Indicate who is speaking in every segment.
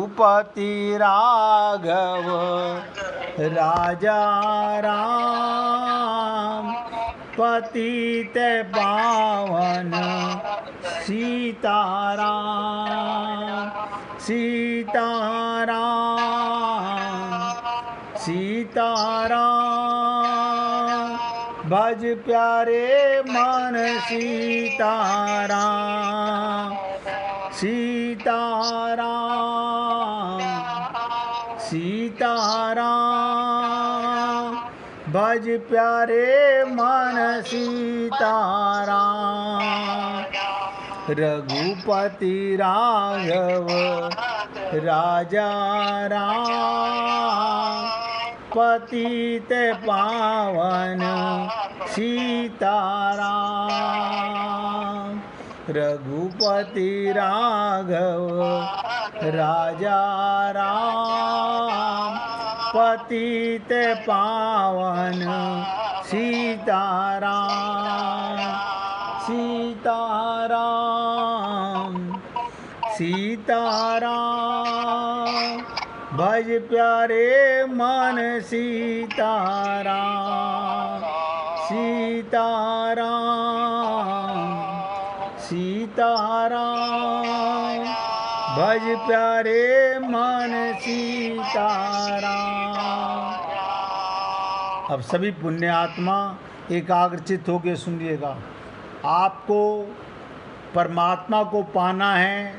Speaker 1: रघुपति राघव राजा राम, पतित पावन सीताराम। सीताराम सीताराम, भज प्यारे मन सीताराम। सीताराम सीताराम, भज प्यारे मन सीताराम। रघुपति राघव राजा राम, पतित पावन सीताराम। रघुपति राघव राजा राम, पतित पावन सीताराम। सीताराम सीताराम, भज प्यारे मन सीताराम। सीताराम सीताराम, भज प्यारे मन सीताराम। अब सभी पुण्यात्मा एकाग्रचित होकर सुनिएगा। आपको परमात्मा को पाना है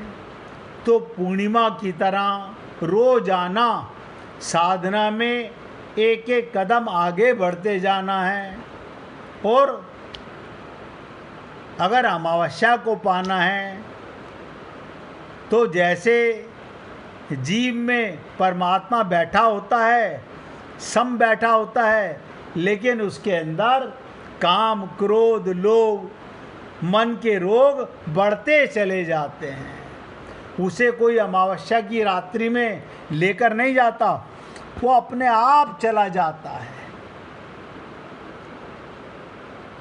Speaker 1: तो पूर्णिमा की तरह रोजाना साधना में एक एक कदम आगे बढ़ते जाना है। और अगर अमावस्या को पाना है तो जैसे जीव में परमात्मा बैठा होता है, सम बैठा होता है, लेकिन उसके अंदर काम क्रोध लोभ मन के रोग बढ़ते चले जाते हैं। उसे कोई अमावस्या की रात्रि में लेकर नहीं जाता, वो अपने आप चला जाता है।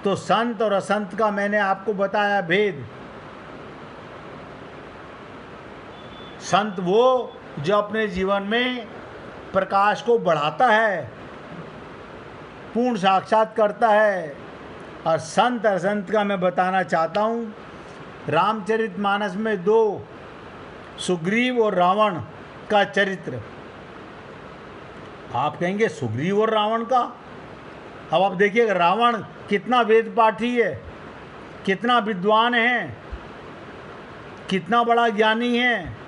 Speaker 1: तो संत और असंत का मैंने आपको बताया भेद। संत वो जो अपने जीवन में प्रकाश को बढ़ाता है, पूर्ण साक्षात करता है। और संत असंत का मैं बताना चाहता हूँ। रामचरितमानस में दो, सुग्रीव और रावण का चरित्र। आप कहेंगे सुग्रीव और रावण का? अब आप देखिएगा रावण कितना वेद पाठी है, कितना विद्वान है, कितना बड़ा ज्ञानी है,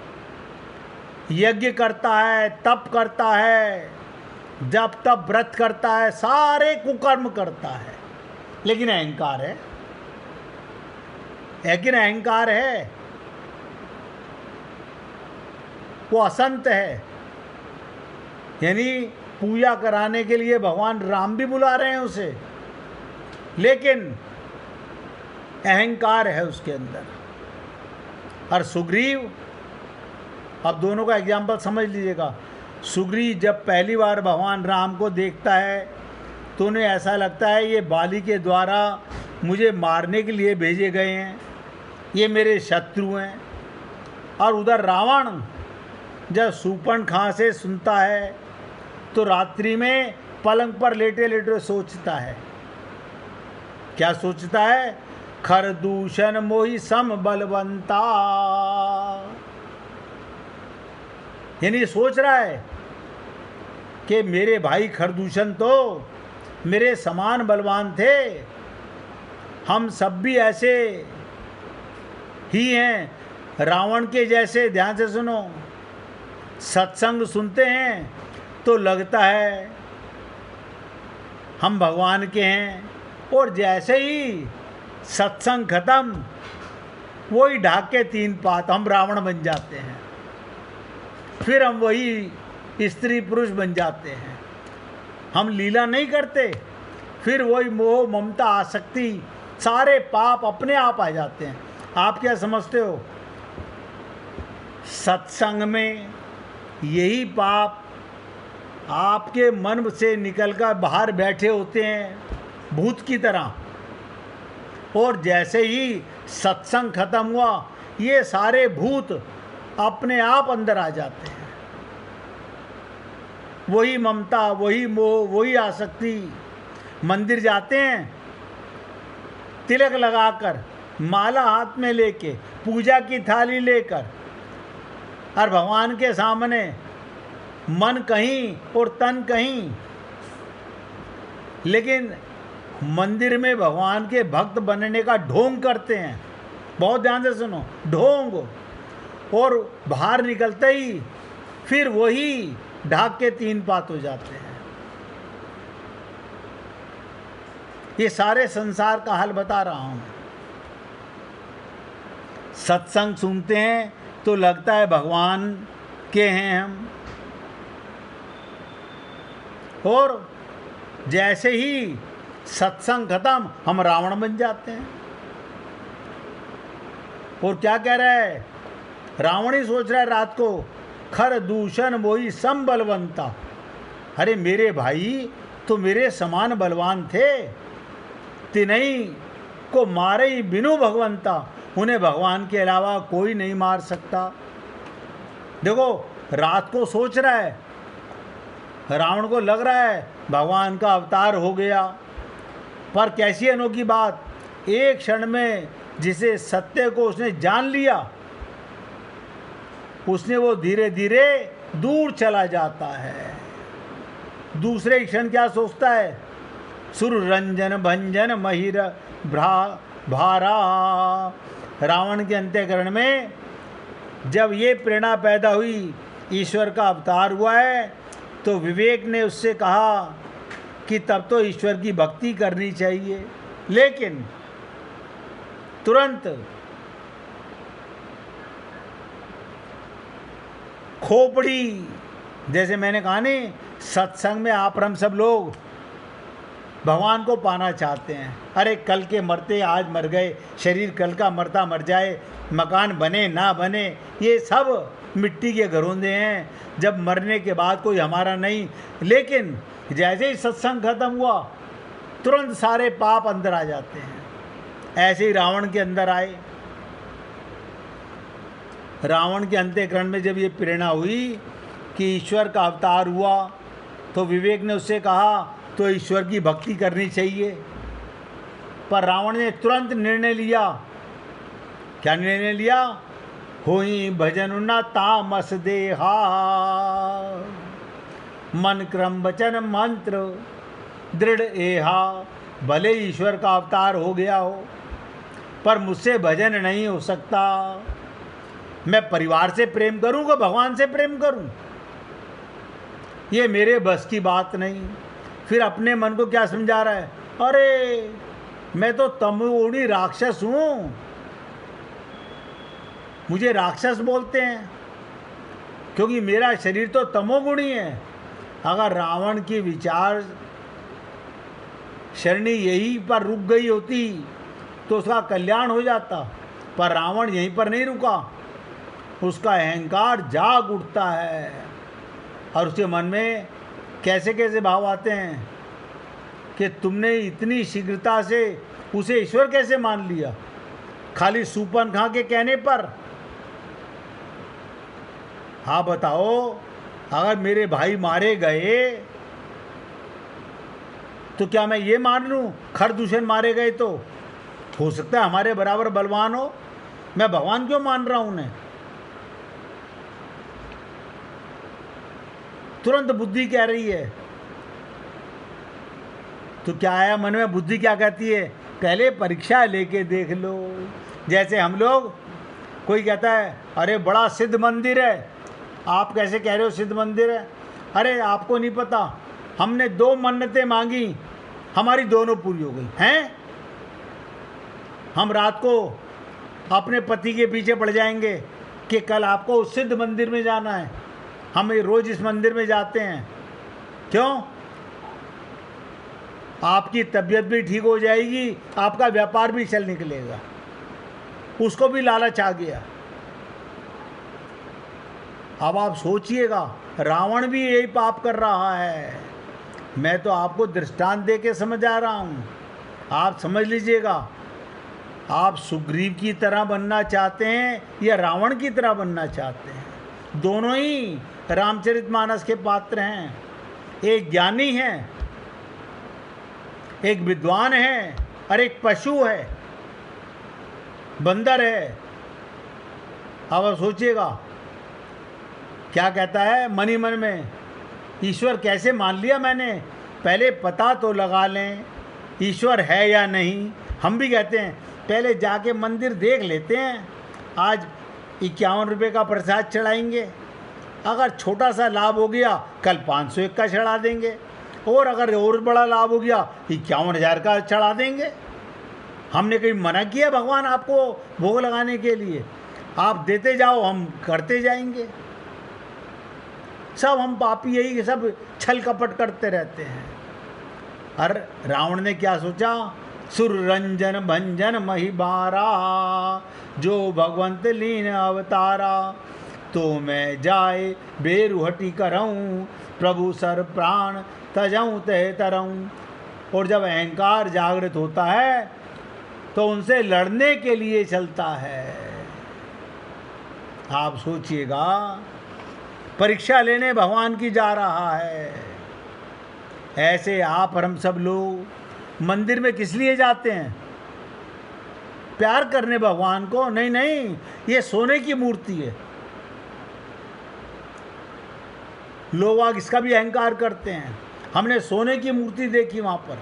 Speaker 1: यज्ञ करता है, तप करता है, जप तप व्रत करता है, सारे कुकर्म करता है, लेकिन अहंकार है। लेकिन अहंकार है, वो असंत है। यानी पूजा कराने के लिए भगवान राम भी बुला रहे हैं उसे, लेकिन अहंकार है उसके अंदर। और सुग्रीव, अब दोनों का एग्जाम्पल समझ लीजिएगा। सुग्रीव जब पहली बार भगवान राम को देखता है तो उन्हें ऐसा लगता है ये बाली के द्वारा मुझे मारने के लिए भेजे गए हैं, ये मेरे शत्रु हैं। और उधर रावण जब शूर्पणखा से सुनता है तो रात्रि में पलंग पर लेटे लेटे सोचता है। क्या सोचता है? खरदूषण मोहि सम बलवंता। यानी सोच रहा है कि मेरे भाई खरदूषण तो मेरे समान बलवान थे, हम सब भी ऐसे ही हैं, रावण के जैसे। ध्यान से सुनो, सत्संग सुनते हैं तो लगता है हम भगवान के हैं, और जैसे ही सत्संग खत्म वही ढाक के तीन पात हम रावण बन जाते हैं। फिर हम वही स्त्री पुरुष बन जाते हैं। हम लीला नहीं करते, फिर वही मोह ममता आसक्ति सारे पाप अपने आप आ जाते हैं। आप क्या समझते हो? सत्संग में यही पाप आपके मन से निकलकर बाहर बैठे होते हैं भूत की तरह, और जैसे ही सत्संग खत्म हुआ ये सारे भूत अपने आप अंदर आ जाते हैं। वही ममता, वही मोह, वही आसक्ति। मंदिर जाते हैं तिलक लगाकर, माला हाथ में लेके, पूजा की थाली लेकर, और भगवान के सामने मन कहीं और तन कहीं। लेकिन मंदिर में भगवान के भक्त बनने का ढोंग करते हैं। बहुत ध्यान से सुनो, ढोंग। और बाहर निकलते ही फिर वही ढाक के तीन पात हो जाते हैं। ये सारे संसार का हाल बता रहा हूं। सत्संग सुनते हैं तो लगता है भगवान के हैं हम, और जैसे ही सत्संग खत्म हम रावण बन जाते हैं। और क्या कह रहा है रावण? ही सोच रहा है रात को, खर दूषण मोही सम बलवंता। अरे मेरे भाई तो मेरे समान बलवान थे, तिनई को मारे ही बिनु भगवंता। उन्हें भगवान के अलावा कोई नहीं मार सकता। देखो रात को सोच रहा है, रावण को लग रहा है भगवान का अवतार हो गया। पर कैसी अनोखी बात, एक क्षण में जिसे सत्य को उसने जान लिया, उसने वो धीरे धीरे दूर चला जाता है। दूसरे क्षण क्या सोचता है? सुर रंजन भंजन महिर भारा। रावण के अंतःकरण में जब ये प्रेरणा पैदा हुई ईश्वर का अवतार हुआ है, तो विवेक ने उससे कहा कि तब तो ईश्वर की भक्ति करनी चाहिए। लेकिन तुरंत खोपड़ी, जैसे मैंने कहा नहीं, सत्संग में आप हम सब लोग भगवान को पाना चाहते हैं। अरे कल के मरते आज मर गए, शरीर कल का मरता मर जाए, मकान बने ना बने, ये सब मिट्टी के घरौंदे हैं। जब मरने के बाद कोई हमारा नहीं। लेकिन जैसे ही सत्संग खत्म हुआ तुरंत सारे पाप अंदर आ जाते हैं। ऐसे ही रावण के अंदर आए। रावण के अंतःकरण में जब ये प्रेरणा हुई कि ईश्वर का अवतार हुआ, तो विवेक ने उससे कहा तो ईश्वर की भक्ति करनी चाहिए। पर रावण ने तुरंत निर्णय लिया। क्या निर्णय लिया? होई भजन न तामस देहा, मन क्रम वचन मंत्र दृढ़ एहा। भले ईश्वर का अवतार हो गया हो, पर मुझसे भजन नहीं हो सकता। मैं परिवार से प्रेम करूं कि भगवान से प्रेम करूं, ये मेरे बस की बात नहीं। फिर अपने मन को क्या समझा रहा है? अरे मैं तो तमोगुणी राक्षस हूं, मुझे राक्षस बोलते हैं क्योंकि मेरा शरीर तो तमोगुणी है। अगर रावण की विचार सरणी यहीं पर रुक गई होती तो उसका कल्याण हो जाता। पर रावण यहीं पर नहीं रुका, उसका अहंकार जाग उठता है और उसके मन में कैसे कैसे भाव आते हैं कि तुमने इतनी शीघ्रता से उसे ईश्वर कैसे मान लिया, खाली सूपन खा के कहने पर। हाँ बताओ, अगर मेरे भाई मारे गए तो क्या मैं ये मान लूं खरदूषण मारे गए तो हो सकता है हमारे बराबर बलवान हो? मैं भगवान क्यों मान रहा हूं उन्हें? तुरंत बुद्धि कह रही है। तो क्या आया मन में? बुद्धि क्या कहती है? पहले परीक्षा लेके देख लो। जैसे हम लोग, कोई कहता है अरे बड़ा सिद्ध मंदिर है, आप कैसे कह रहे हो सिद्ध मंदिर है? अरे आपको नहीं पता, हमने 2 मन्नतें मांगी, हमारी दोनों पूरी हो गई हैं। हम रात को अपने पति के पीछे पड़ जाएंगे कि कल आपको उस सिद्ध मंदिर में जाना है। हम रोज इस मंदिर में जाते हैं, क्यों? आपकी तबीयत भी ठीक हो जाएगी, आपका व्यापार भी चल निकलेगा। उसको भी लालच आ गया। अब आप सोचिएगा, रावण भी यही पाप कर रहा है। मैं तो आपको दृष्टांत दे के समझा रहा हूँ, आप समझ लीजिएगा। आप सुग्रीव की तरह बनना चाहते हैं या रावण की तरह बनना चाहते हैं? दोनों ही रामचरितमानस के पात्र हैं। एक ज्ञानी है, एक विद्वान है और एक पशु है, बंदर है। अब आप सोचिएगा क्या कहता है मन ही मन में, ईश्वर कैसे मान लिया मैंने, पहले पता तो लगा लें ईश्वर है या नहीं। हम भी कहते हैं पहले जाके मंदिर देख लेते हैं, आज 51 रुपये का प्रसाद चढ़ाएंगे, अगर छोटा सा लाभ हो गया कल 501 का चढ़ा देंगे, और अगर और बड़ा लाभ हो गया 51,000 का चढ़ा देंगे। हमने कहीं मना किया भगवान आपको भोग लगाने के लिए? आप देते जाओ, हम करते जाएंगे। सब हम पापी यही सब छल कपट करते रहते हैं। और रावण ने क्या सोचा, सुर रंजन भंजन महिबारा, जो भगवंत लीन अवतारा, तो मैं जाए बेरुहटी करऊँ, प्रभु सर प्राण तजऊँ तह तरऊँ। और जब अहंकार जागृत होता है तो उनसे लड़ने के लिए चलता है। आप सोचिएगा, परीक्षा लेने भगवान की जा रहा है। ऐसे आप और हम सब लोग मंदिर में किस लिए जाते हैं? प्यार करने भगवान को? नहीं नहीं, ये सोने की मूर्ति है। लोग आग इसका भी अहंकार करते हैं। हमने सोने की मूर्ति देखी वहां पर,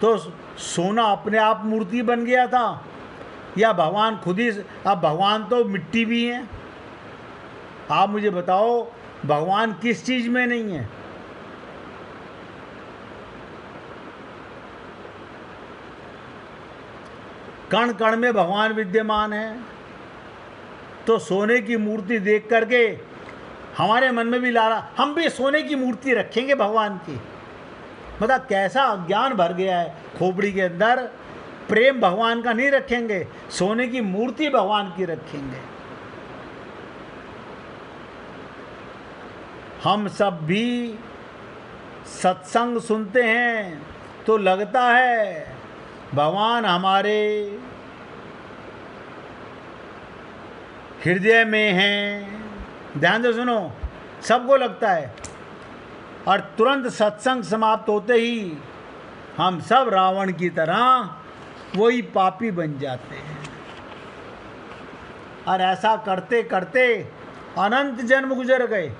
Speaker 1: तो सोना अपने आप मूर्ति बन गया था या भगवान खुद ही? अब भगवान तो मिट्टी भी हैं। आप मुझे बताओ भगवान किस चीज में नहीं है? कण कण में भगवान विद्यमान है। तो सोने की मूर्ति देख करके हमारे मन में भी लाला, हम भी सोने की मूर्ति रखेंगे भगवान की। मतलब कैसा अज्ञान भर गया है खोपड़ी के अंदर। प्रेम भगवान का नहीं रखेंगे, सोने की मूर्ति भगवान की रखेंगे। हम सब भी सत्संग सुनते हैं तो लगता है भगवान हमारे हृदय में हैं। ध्यान से सुनो, सबको लगता है। और तुरंत सत्संग समाप्त होते ही हम सब रावण की तरह वही पापी बन जाते हैं। और ऐसा करते करते अनंत जन्म गुजर गए।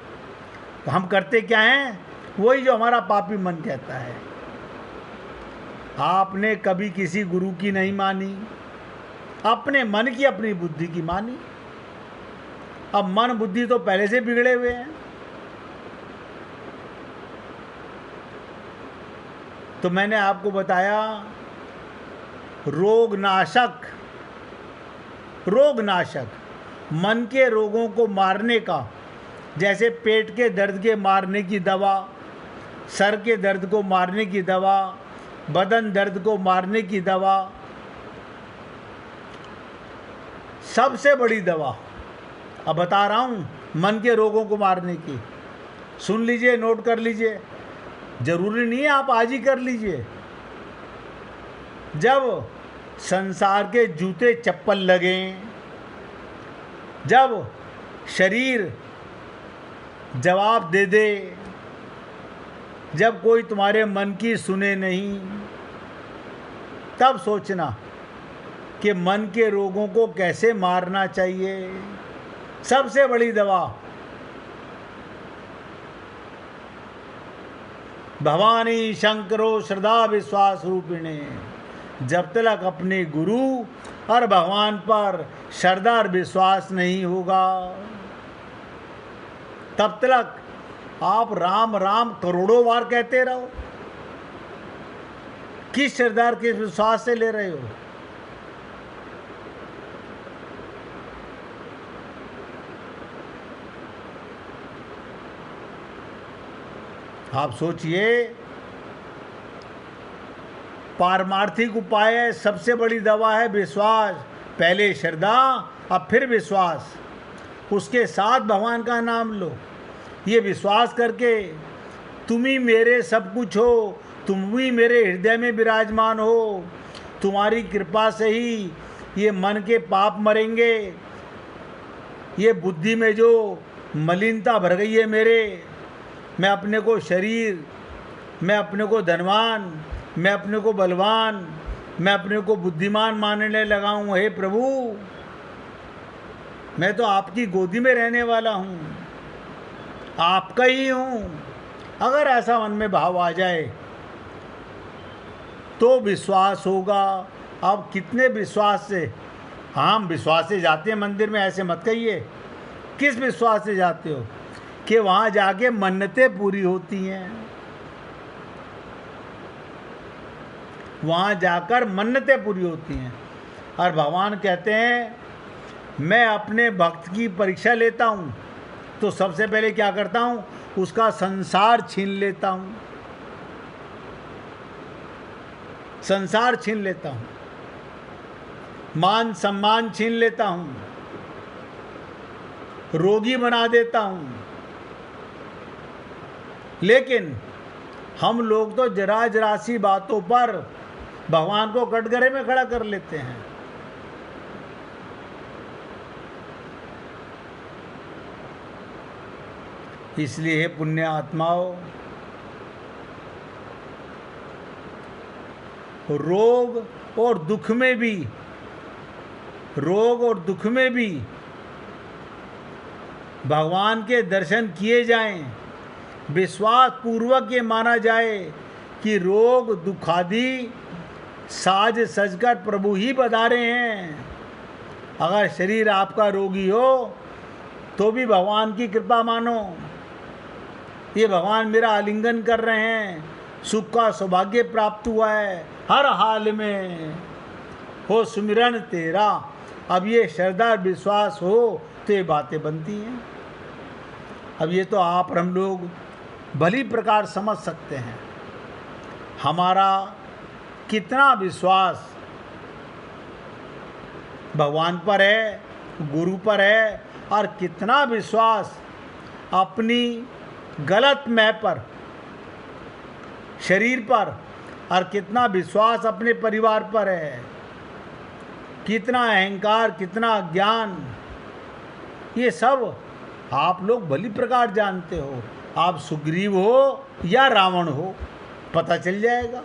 Speaker 1: तो हम करते क्या हैं? वही जो हमारा पापी मन कहता है। आपने कभी किसी गुरु की नहीं मानी, अपने मन की अपनी बुद्धि की मानी। अब मन बुद्धि तो पहले से बिगड़े हुए हैं। तो मैंने आपको बताया रोग नाशक मन के रोगों को मारने का, जैसे पेट के दर्द के मारने की दवा, सर के दर्द को मारने की दवा, बदन दर्द को मारने की दवा, सबसे बड़ी दवा अब बता रहा हूँ मन के रोगों को मारने की। सुन लीजिए, नोट कर लीजिए, जरूरी नहीं है आप आज ही कर लीजिए। जब संसार के जूते चप्पल लगें, जब शरीर जवाब दे दे, जब कोई तुम्हारे मन की सुने नहीं, तब सोचना कि मन के रोगों को कैसे मारना चाहिए। सबसे बड़ी दवा भवानी शंकरो श्रद्धा विश्वास रूपिणे। जब तक अपने गुरु और भगवान पर श्रद्धा और विश्वास नहीं होगा, तब तक आप राम राम करोड़ों बार कहते रहो। किस श्रद्धा किस विश्वास से ले रहे हो? आप सोचिए, पारमार्थिक उपाय है, सबसे बड़ी दवा है विश्वास। पहले श्रद्धा अब फिर विश्वास, उसके साथ भगवान का नाम लो। ये विश्वास करके तुम ही मेरे सब कुछ हो, तुम ही मेरे हृदय में विराजमान हो, तुम्हारी कृपा से ही ये मन के पाप मरेंगे, ये बुद्धि में जो मलिनता भर गई है मेरे, मैं अपने को शरीर, मैं अपने को धनवान, मैं अपने को बलवान, मैं अपने को बुद्धिमान मानने लगा हूँ। हे प्रभु, मैं तो आपकी गोदी में रहने वाला हूँ, आपका ही हूँ। अगर ऐसा मन में भाव आ जाए तो विश्वास होगा। अब कितने विश्वास से, हम विश्वास से जाते हैं मंदिर में, ऐसे मत कहिए। किस विश्वास से जाते हो? कि वहाँ जाके मन्नतें पूरी होती हैं, वहाँ जाकर मन्नतें पूरी होती हैं। और भगवान कहते हैं मैं अपने भक्त की परीक्षा लेता हूँ तो सबसे पहले क्या करता हूँ? उसका संसार छीन लेता हूँ, संसार छीन लेता हूँ, मान सम्मान छीन लेता हूँ, रोगी बना देता हूँ। लेकिन हम लोग तो जरा जरा सी बातों पर भगवान को कटघरे में खड़ा कर लेते हैं। इसलिए हे पुण्य आत्माओं, रोग और दुख में भी, रोग और दुख में भी भगवान के दर्शन किए जाएं, विश्वास पूर्वक ये माना जाए कि रोग दुखादि साज सजकर प्रभु ही बता रहे हैं। अगर शरीर आपका रोगी हो तो भी भगवान की कृपा मानो, ये भगवान मेरा आलिंगन कर रहे हैं, सुख का सौभाग्य प्राप्त हुआ है, हर हाल में हो सुमिरन तेरा। अब ये श्रद्धा विश्वास हो तो ये बातें बनती हैं। अब ये तो आप और हम लोग भली प्रकार समझ सकते हैं हमारा कितना विश्वास भगवान पर है, गुरु पर है, और कितना विश्वास अपनी गलत मैं पर, शरीर पर, और कितना विश्वास अपने परिवार पर है। कितना अहंकार, कितना ज्ञान, ये सब आप लोग भली प्रकार जानते हो। आप सुग्रीव हो या रावण हो, पता चल जाएगा।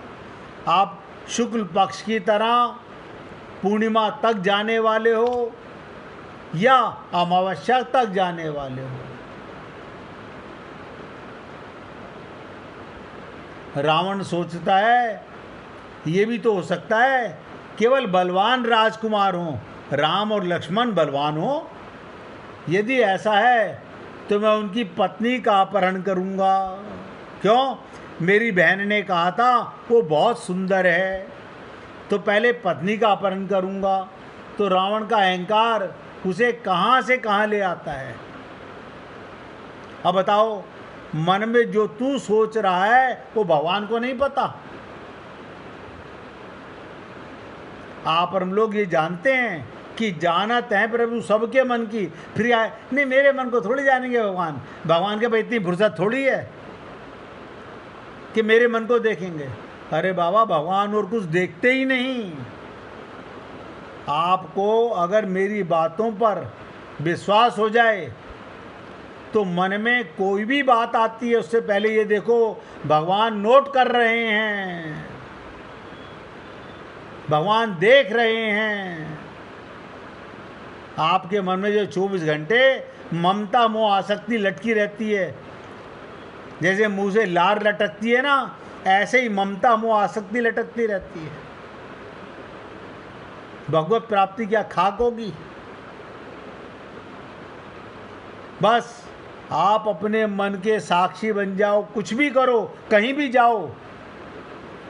Speaker 1: आप शुक्ल पक्ष की तरह पूर्णिमा तक जाने वाले हो या अमावस्या तक जाने वाले हो। रावण सोचता है ये भी तो हो सकता है केवल बलवान राजकुमार हो, राम और लक्ष्मण बलवान हो। यदि ऐसा है तो मैं उनकी पत्नी का अपहरण करूंगा। क्यों? मेरी बहन ने कहा था वो बहुत सुंदर है, तो पहले पत्नी का अपहरण करूंगा। तो रावण का अहंकार उसे कहाँ से कहाँ ले आता है। अब बताओ, मन में जो तू सोच रहा है वो भगवान को नहीं पता। आप और हम लोग ये जानते हैं कि जानत है प्रभु सबके मन की, फिर आए नहीं मेरे मन को थोड़ी जानेंगे भगवान। भगवान के भाई इतनी फुर्सत थोड़ी है कि मेरे मन को देखेंगे। अरे बाबा, भगवान और कुछ देखते ही नहीं। आपको अगर मेरी बातों पर विश्वास हो जाए तो मन में कोई भी बात आती है उससे पहले ये देखो भगवान नोट कर रहे हैं, भगवान देख रहे हैं। आपके मन में जो 24 घंटे ममता मोह आसक्ति लटकी रहती है, जैसे मुंह से लार लटकती है ना, ऐसे ही ममता मोह आसक्ति लटकती रहती है। भगवत प्राप्ति क्या खाक होगी? बस आप अपने मन के साक्षी बन जाओ, कुछ भी करो, कहीं भी जाओ,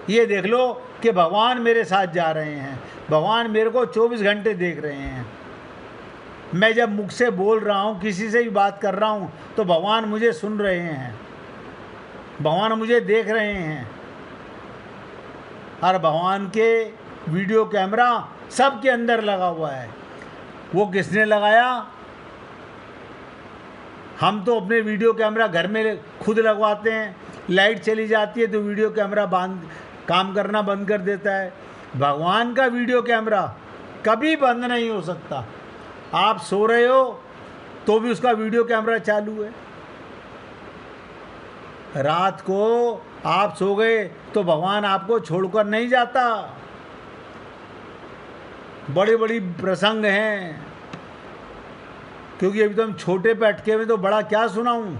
Speaker 1: ये देख लो कि भगवान मेरे साथ जा रहे हैं, भगवान मेरे को 24 घंटे देख रहे हैं। मैं जब मुख से बोल रहा हूँ, किसी से भी बात कर रहा हूँ, तो भगवान मुझे सुन रहे हैं, भगवान मुझे देख रहे हैं। और भगवान के वीडियो कैमरा सबके अंदर लगा हुआ है। वो किसने लगाया? हम तो अपने वीडियो कैमरा घर में खुद लगवाते हैं, लाइट चली जाती है तो वीडियो कैमरा काम करना बंद कर देता है। भगवान का वीडियो कैमरा कभी बंद नहीं हो सकता। आप सो रहे हो तो भी उसका वीडियो कैमरा चालू है। रात को आप सो गए तो भगवान आपको छोड़कर नहीं जाता। बड़ी बड़ी प्रसंग हैं, क्योंकि अभी तो हम छोटे पे अटके हुए, तो बड़ा क्या सुनाऊं।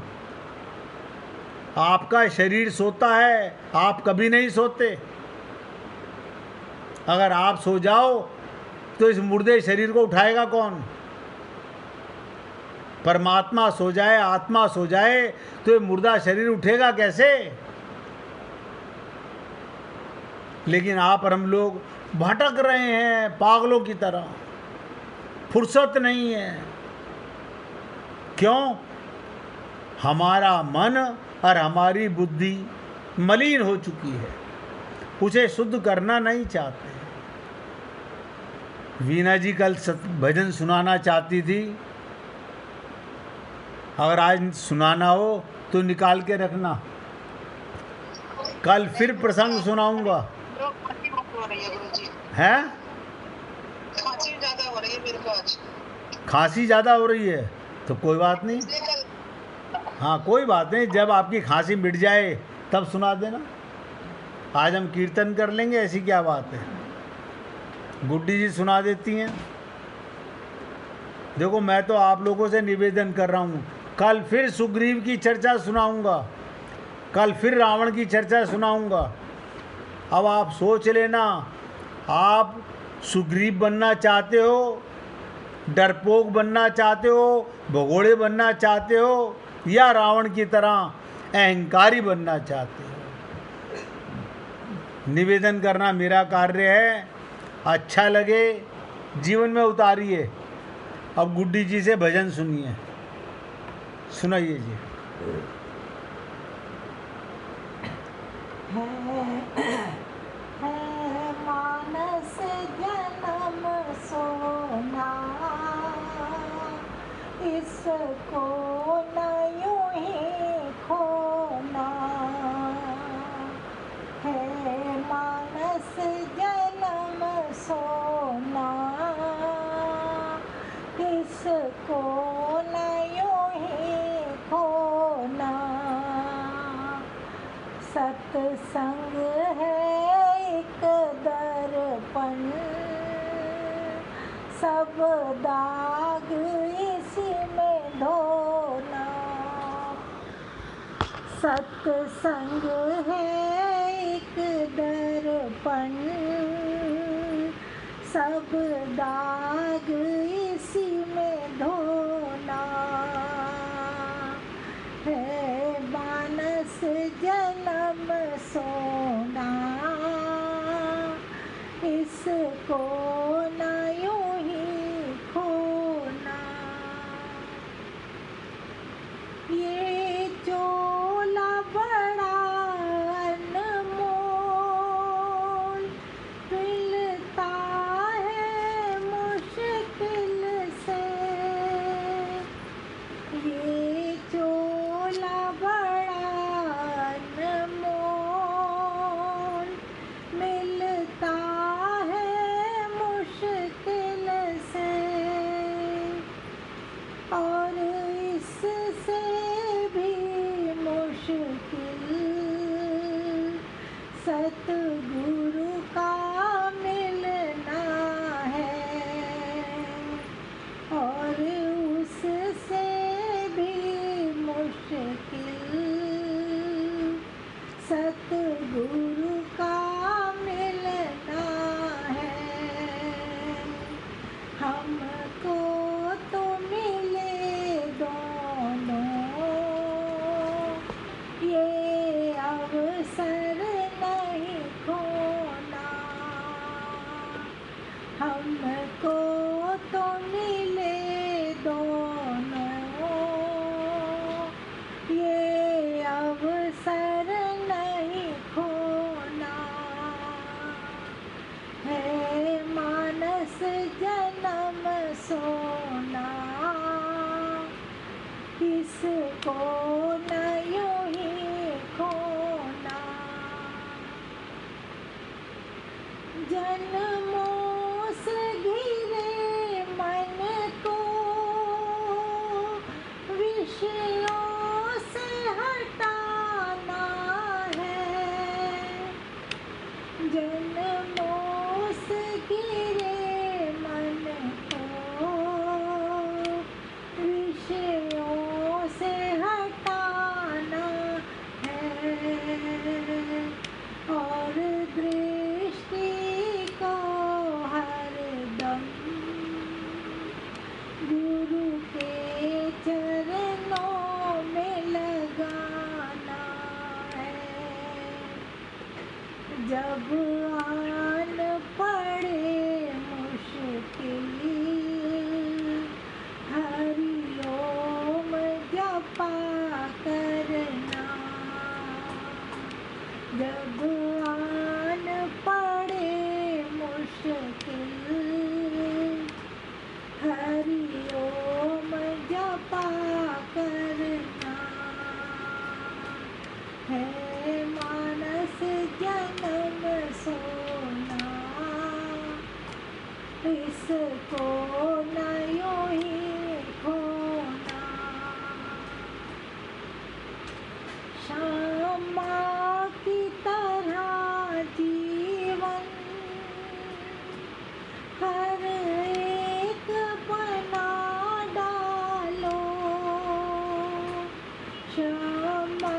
Speaker 1: आपका शरीर सोता है, आप कभी नहीं सोते। अगर आप सो जाओ तो इस मुर्दे शरीर को उठाएगा कौन। परमात्मा सो जाए, आत्मा सो जाए, तो ये मुर्दा शरीर उठेगा कैसे। लेकिन आप और हम लोग भटक रहे हैं पागलों की तरह, फुर्सत नहीं है। क्यों? हमारा मन और हमारी बुद्धि मलिन हो चुकी है, उसे शुद्ध करना नहीं चाहते। वीना जी कल भजन सुनाना चाहती थी, अगर आज सुनाना हो तो निकाल के रखना, कल फिर प्रसंग सुनाऊंगा। है
Speaker 2: खांसी ज्यादा हो रही है मेरे को आज।
Speaker 1: खांसी ज़्यादा हो रही है तो कोई बात नहीं, हाँ कोई बात नहीं, जब आपकी खांसी मिट जाए तब सुना देना। आज हम कीर्तन कर लेंगे, ऐसी क्या बात है। गुड्डी जी सुना देती हैं। देखो मैं तो आप लोगों से निवेदन कर रहा हूँ, कल फिर सुग्रीव की चर्चा सुनाऊंगा, कल फिर रावण की चर्चा सुनाऊंगा। अब आप सोच लेना, आप सुग्रीव बनना चाहते हो, डरपोक बनना चाहते हो, भगोड़े बनना चाहते हो, या रावण की तरह अहंकारी बनना चाहते हो। निवेदन करना मेरा कार्य है, अच्छा लगे जीवन में उतारिए। अब गुड्डी जी से भजन सुनिए, सुनाइए जी।
Speaker 3: है मानस जन्म सोना, इसको न यूं ही खोना। है मानस जन्म सोना, इसको न यूं ही खोना। सत्संग है एक दर्पण, सब दाग इसी में धोना। सत्संग है एक दर्पण, सब दाग इसी में धोना। है मानस जन्म सोना, इसको न यूं ही खोना। ये चोला बड़ा अनमोल, मिलता है मुश्किल से। ये चोला बड़ा अनमोल, मिलता है मुश्किल से। और इससे भी मुश्किल सतगुरु का मिलना है। और उससे भी मुश्किल सतगुरु का मिलना है। हमको तो मिले दोनों, ये अवसर नहीं खोना। हमको तो मिले दोनों, ये अवसर नहीं खोना। है मानस जन्म सोना, इसको न यूं ही खोना। जन्मों से घिरे मन को के चरणों में लगाना है। जब आन पड़े मुश्किल हरि ओम जपा करना। जब आन पड़े मुश्किल हरि ओम जपा करना है। मानस जन्म सोना इसको न यूं ही खोना। श्यामा की तरह जीवन हर एक बना डालो। श्यामा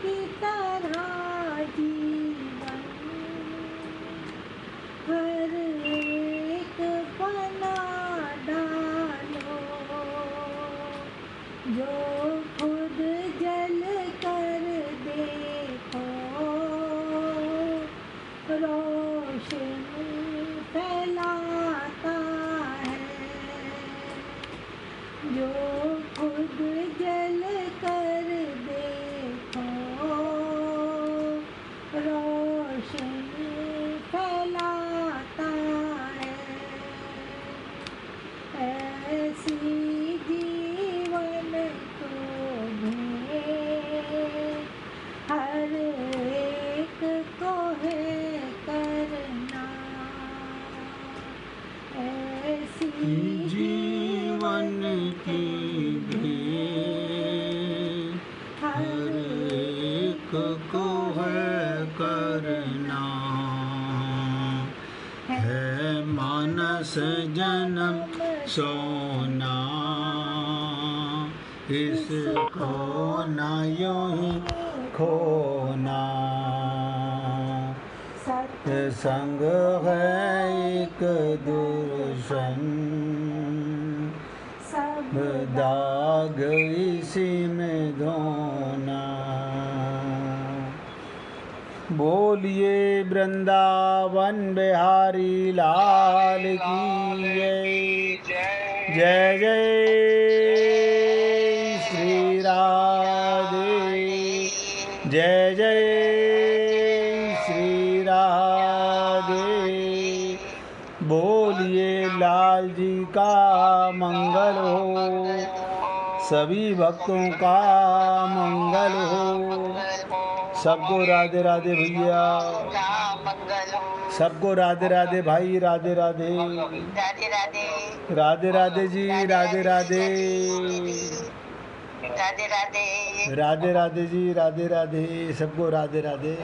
Speaker 3: की तरह जीवन हर एक बना डालो। जो खुद जल कर देखो रोशनी फैलाता है। जो खुद जल कर देखो रोशनी फैलाता है। ऐसी जीवन को भेंट हर एक को है करना। ऐसी
Speaker 1: जीवन की भेंट हर एक को है करना है। मानस जन्म सोना इसको न यूं ही खोना। सत्संग है एक दुर्शन सब दाग इसी में धोना। बोलिए वृंदावन बिहारी लाल की जय जय श्री राधे जय जय श्री राधे। बोलिए लाल जी का मंगल हो सभी भक्तों का मंगल हो। सबको राधे राधे भैया सबको राधे राधे भाई राधे राधे
Speaker 2: राधे राधे
Speaker 1: राधे राधे जी राधे राधे
Speaker 2: राधे राधे
Speaker 1: राधे राधे जी राधे राधे सबको राधे राधे।